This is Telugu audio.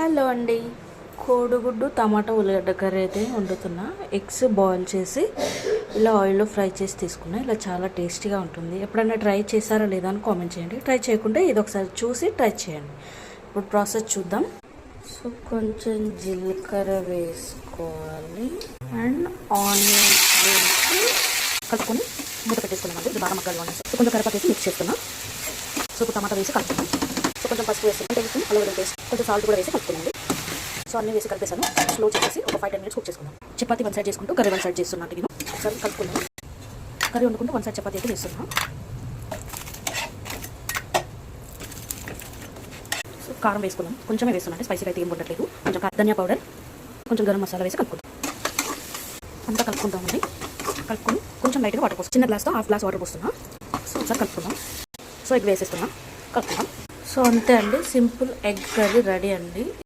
హలో అండి, కోడిగుడ్డు టమాటా ఉల్లిగడ్డ కర్రీ అయితే వండుతున్నా. ఎగ్స్ బాయిల్ చేసి ఇలా ఆయిల్లో ఫ్రై చేసి తీసుకున్నా. ఇలా చాలా టేస్టీగా ఉంటుంది. ఎప్పుడైనా ట్రై చేశారా లేదా అని కామెంట్ చేయండి. ట్రై చేయకుంటే ఇది ఒకసారి చూసి ట్రై చేయండి. ఇప్పుడు ప్రాసెస్ చూద్దాం. సో కొంచెం జీలకర్ర వేసుకోవాలి అండ్ ఆనియన్ వేసి కలుపుకొని మూత పెట్టేసుకున్నామండి. ఇది బాగా మగ్గాలి అనేసి. సో కొంచెం కరివేపాకు వేసి మిక్స్ చేస్తున్నాం. సో ఇప్పుడు టమాటా వేసి కలుపుతున్నాం. సో కొంచెం పసుపు వేసి అల్లం వేసి కొంచెం సాల్ట్ కూడా వేసి కలుపుతున్నాండి. సో అన్నీ వేసి కలిపేసాను. స్లో చేసి ఒక 5-10 minutes కుక్ చేసుకుందాం. చపాతీ వన్ సైడ్ చేసుకుంటూ కర్రీ వన్ సైడ్ చేస్తున్నాను. నేను ఒకసారి కలుపుకున్నాను. కర్రీ వండుకుంటూ వన్ సైడ్ చపాతీ అయితే చేస్తున్నాను. సో కారం వేసుకున్నాం. కొంచెమే వేస్తున్నాను, అంటే స్పైసీగా అయితే ఏం ఉండట్లేదు. కొంచెం ధనియా పౌడర్, కొంచెం గరం మసాలా వేసి కలుపుకుందాం. అంతా కలుపుకుంటామండి. కలుపుకొని కొంచెం లైట్గా వాటర్ పోస్తాం. చిన్న గ్లాస్తో హాఫ్ గ్లాస్ వాటర్ పోస్తున్నాం. సో ఒకసారి కలుపుకుందాం. సో ఎగ్ వేసేస్తున్నాం, కలుపుకుందాం. సో అంతే అండి, సింపుల్ ఎగ్ కర్రీ రెడీ అండి.